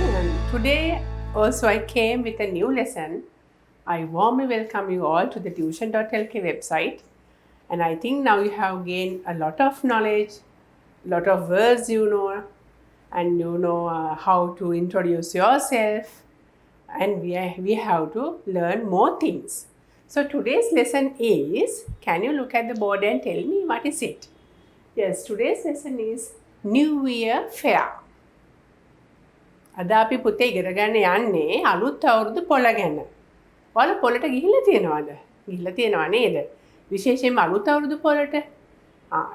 and today also I came with a new lesson. I warmly welcome you all to the tuition.lk website, and I think now you have gained a lot of knowledge, lot of words you know, and you know how to introduce yourself, and we have to learn more things. So today's lesson is, can you look at the board and tell me what is it? Yes, today's lesson is New Year Fair. අද අපි පුතේ ඉගෙන ගන්න යන්නේ අලුත් අවුරුදු පොළ ගැන. ඔයාලා පොළට ගිහිල්ලා තියෙනවද? ගිහිල්ලා තියෙනව නේද? විශේෂයෙන්ම අලුත් අවුරුදු පොළට.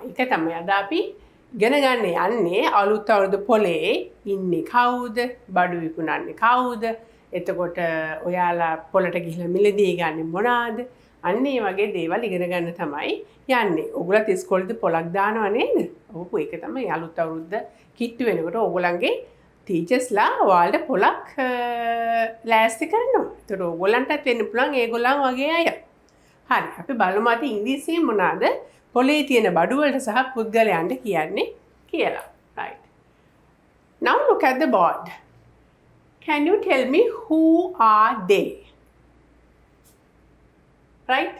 ඒක තමයි අද අපි ඉගෙන ගන්න යන්නේ අලුත් අවුරුදු පොළේ ඉන්නේ කවුද? බඩු විකුණන්නේ කවුද? එතකොට ඔයාලා පොළට ගිහිල්ලා මිලදී ගන්නේ මොනවාද? අන්න ඒ වගේ දේවල් ඉගෙන ගන්න තමයි යන්නේ. ඔයගොල්ලෝ ඉස්කෝලේදී පොළක් දානව නේද? ඔව් ඒක තමයි අලුත් අවුරුද්ද කිට්ටු වෙනකොට ඕගොල්ලන්ගේ ටීචර්ස්ලා ඔයාලට පොලක් ලෑස්ති කරනවා. ඒතර ඕගොල්ලන්ටත් වෙන්න පුළුවන් ඒගොල්ලන් වගේ අය. හරි. අපි බලමු අද ඉංග්‍රීසියෙන් මොනවාද පොලේ තියෙන බඩු වලට සහ පුද්ගලයන්ට කියන්නේ කියලා. Right. Now look at the board. Can you tell me who are they? Right?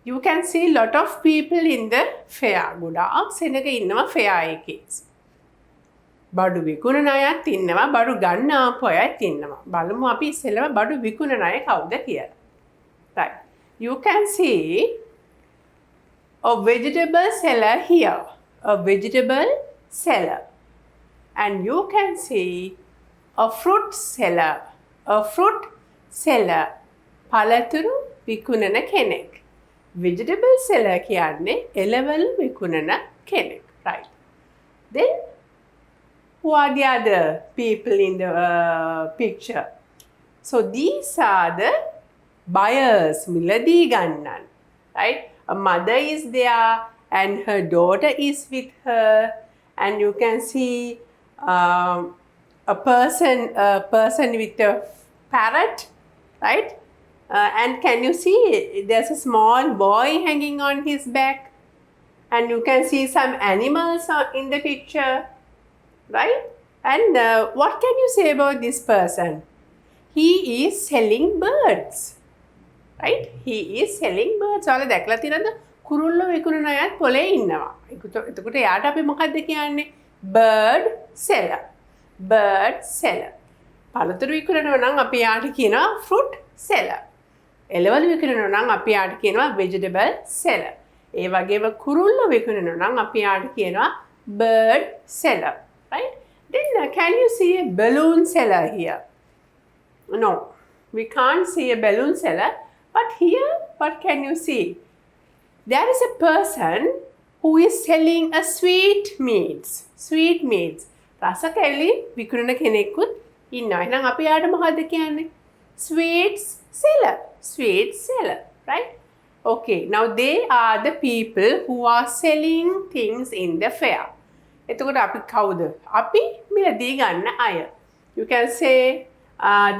You can see lot of people in the fair. ගොඩාක් සෙනග ඉන්නවා fair එකේ. බඩු විකුණන අයත් ඉන්නවා බඩු ගන්න ආපු අයත් ඉන්නවා. බලමු අපි ඉස්සෙල්ලම බඩු විකුණන අය කවුද කියලා. Right. You can see a vegetable seller here. A vegetable seller. And you can see a fruit seller. A fruit seller. පළතුරු විකුණන කෙනෙක්. Vegetable seller කියන්නේ එළවලු විකුණන කෙනෙක්. Right. Then who are the other people in the picture? So these are the buyers, මිලදී ගන්නන්. Right? A mother is there and her daughter is with her, and you can see a person with a parrot, right? And can you see there's a small boy hanging on his back, and you can see some animals in the picture. Right? And what can you say about this person? He is selling birds. Right? He is selling birds. ඔයාලා දැකලා තියෙනවද? කුරුල්ලෝ විකුණන අයත් පොලේ ඉන්නවා. එතකොට එයාට අපි මොකක්ද කියන්නේ? Bird seller. Bird seller. පළතුරු විකුණනවා නම් අපි එයාට කියනවා fruit seller. එළවලු විකුණනවා නම් අපි එයාට කියනවා vegetable seller. ඒ වගේම කුරුල්ලෝ විකුණනවා නම් අපි එයාට කියනවා bird seller. Right? Then can you see a balloon seller here? No, we can't see a balloon seller. But here, what can you see? There is a person who is selling a sweet meats. Sweet meats. රස කැවිලි විකුණන කෙනෙකුත් ඉන්නවා. එහෙනම් අපි යාට මොකද්ද කියන්නේ? Sweets seller. Sweet seller. Right? Okay. Now they are the people who are selling things in the fair. එතකොට අපි කවුද? අපි මිලදී ගන්න අය. You can say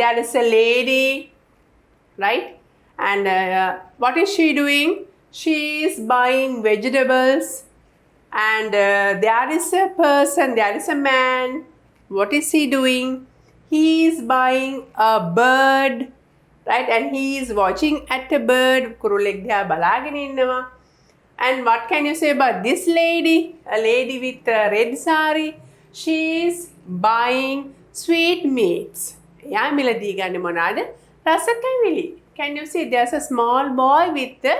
there is a lady, right? And what is she doing? She is buying vegetables. And there is a person, there is a man. What is he doing? He is buying a bird, right? And he is watching at a bird. කුරුල්ලෙක් දිහා බලාගෙන ඉන්නවා. And what can you say about this lady? A lady with a red sari. She is buying sweet meats. එයා මිලදී ගන්නේ මොනවාද? රස කැවිලි. Can you see there's a small boy with the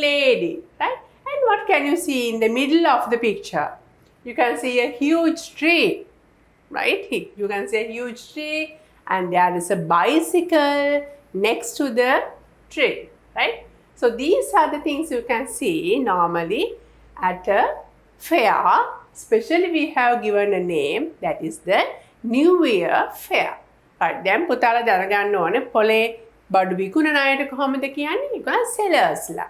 lady, right? And what can you see in the middle of the picture? You can see a huge tree, right? You can see a huge tree, and there is a bicycle next to the tree, right? So these are the things you can see normally at a fair. Especially we have given a name, that is the New Year Fair. Right, දැන් පුතාලා දැනගන්න ඕනේ පොලේ බඩු විකුණන අයට කොහොමද කියන්නේ? ඒගොල්ලෝ sellersලා.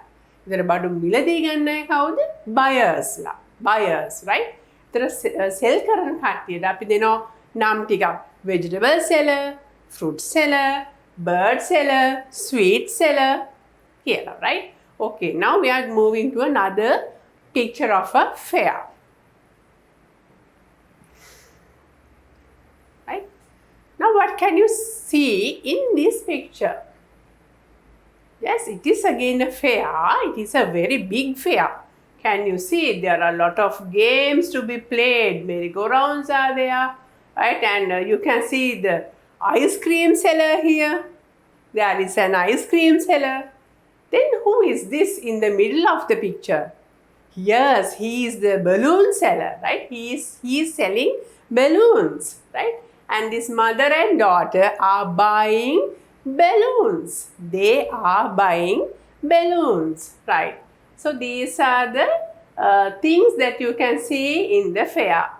ඒතර බඩු මිලදී ගන්න අය කවුද? buyersලා. Buyers, right? ඒතර sell කරන කට්ටියට අපි දෙනවා නම් ටිකක්. Vegetable seller, fruit seller, bird seller, sweet seller. Here, right? Okay, now we are moving to another picture of a fair. Right? what can you see in this picture? Yes, it is again a fair. It is a very big fair. Can you see there are a lot of games to be played. Merry-go-rounds are there, right? And you can see the ice cream seller here. There is an ice cream seller. Then who is this in the middle of the picture? Yes, he is the balloon seller, right? He is selling balloons, right? And this mother and daughter are buying balloons. They are buying balloons, right? So these are the things that you can see in the fair.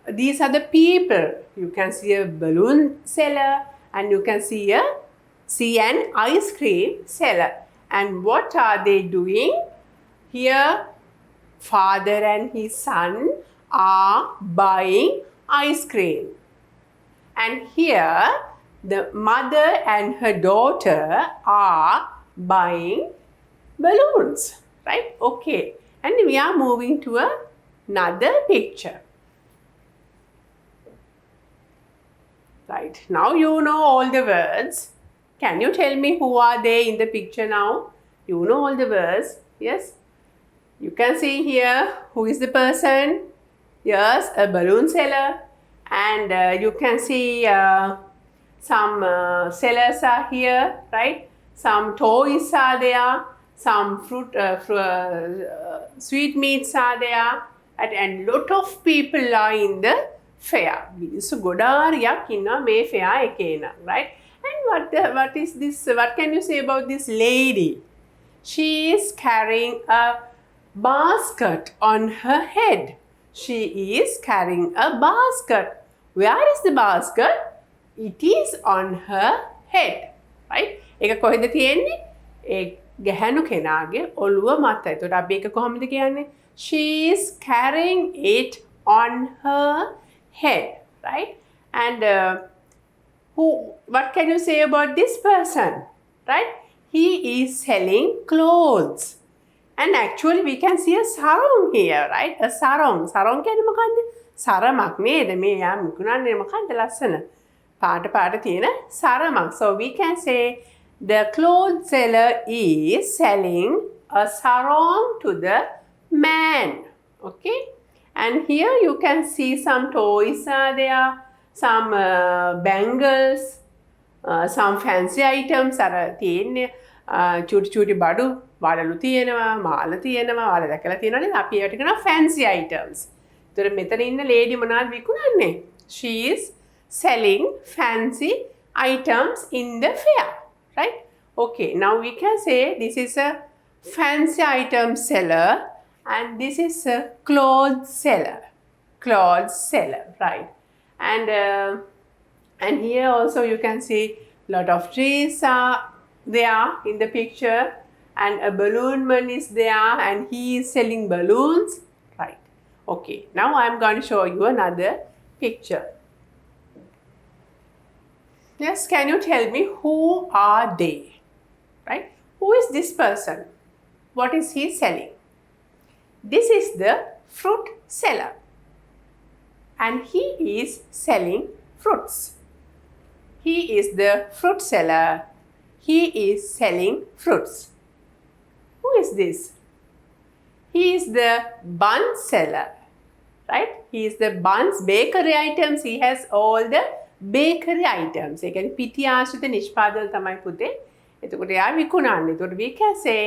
These are the people. You can see a balloon seller and you can see an ice cream seller. And what are they doing? Here, father and his son are buying ice cream. And here, the mother and her daughter are buying balloons, right? Okay. And we are moving to another picture. Right. Now you know all the words. Can you tell me who are they in the picture now? You know all the words. Yes. You can see here who is the person. Yes, a balloon seller. And you can see some sellers are here, right? Some toys are there. Some sweetmeats are there. And lot of people are in the fair. So ගොඩාරියක් ඉන්නවා මේ fair එකේ නම්, right? And what is this? What can you say about this lady? She is carrying a basket on her head. She is carrying a basket. Where is the basket? It is on her head, right? ඒක කොහෙද තියෙන්නේ? ඒ ගැහැණු කෙනාගේ ඔළුව මත. ඒතකොට අපි ඒක කොහොමද කියන්නේ? She is carrying it on her head, right? And what can you say about this person, right? He is selling clothes. And actually we can see a sarong here, right? A sarong. Sarong කියන්නේ මොකක්ද? සරමක් නේද? මේ යා මුකුණන්නේ මොකක්ද ලස්සන? පාට තියෙන සරමක්. So we can say the clothes seller is selling a sarong to the man. Okay? And here you can see some toys are there, some bangles, some fancy items are තියෙන්නේ. චූටි බඩු වලලු තියෙනවා, මාල තියෙනවා, වල දැකලා තියෙනවනේ. අපි ඒවට කියනවා fancy items. ඒතර මෙතන ඉන්න lady මොනවද විකුණන්නේ? She is selling fancy items in the fair, right? Okay, now we can say this is a fancy item seller and this is a clothes seller. Clothes seller, right? And here also you can see lot of trees are there in the picture and a balloon man is there and he is selling balloons, right? Okay, now I am going to show you another picture. Yes, can you tell me who are they, right? Who is this person? What is he selling? This is the fruit seller and he is selling fruits. He is the fruit seller. He is selling fruits. Who is this? He is the bun seller, right? He is the buns, bakery items. He has all the bakery items. ඒ කියන්නේ පිටි ආශ්‍රිත නිෂ්පාදන තමයි පුතේ. එතකොට එයා විකුණන්නේ. එතකොට we can say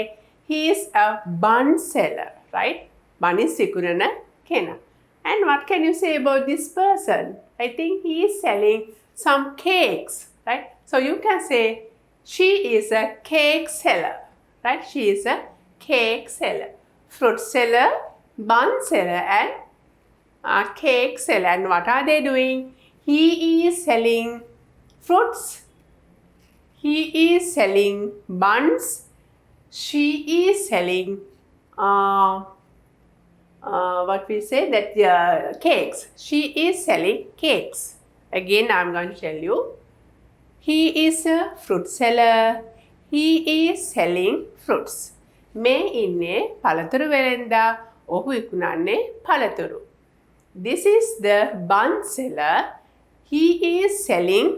he is a bun seller, right? Buns විකුණන කෙනා. And what can you say about this person? I think he is selling some cakes, right? So you can say she is a cake seller, right? She is a cake seller, fruit seller, bun seller and cake seller. And what are they doing? He is selling fruits. He is selling buns. She is selling what we say that cakes. She is selling cakes. Again, I am going to tell you. He is a fruit seller. He is selling fruits. මේ ඉන්නේ පළතුරු වෙලෙන්දා. ඔහු විකුණන්නේ පළතුරු. This is the bun seller. He is selling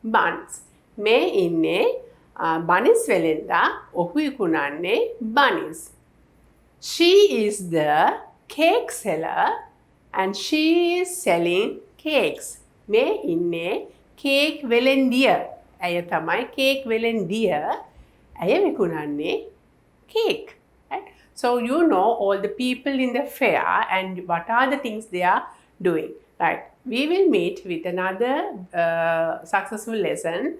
buns. මේ ඉන්නේ බනිස් වෙලෙන්දා ඔහු විකුණන්නේ bunnies. She is the cake seller and she is selling cakes. මේ ඉන්නේ cake වෙලෙන්දිය. ඇය තමයි cake වෙලෙන්දිය. ඇය විකුණන්නේ cake. Right? So you know all the people in the fair and what are the things they are doing. Right? We will meet with another successful lesson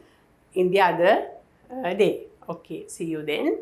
in the other day. Okay, see you then.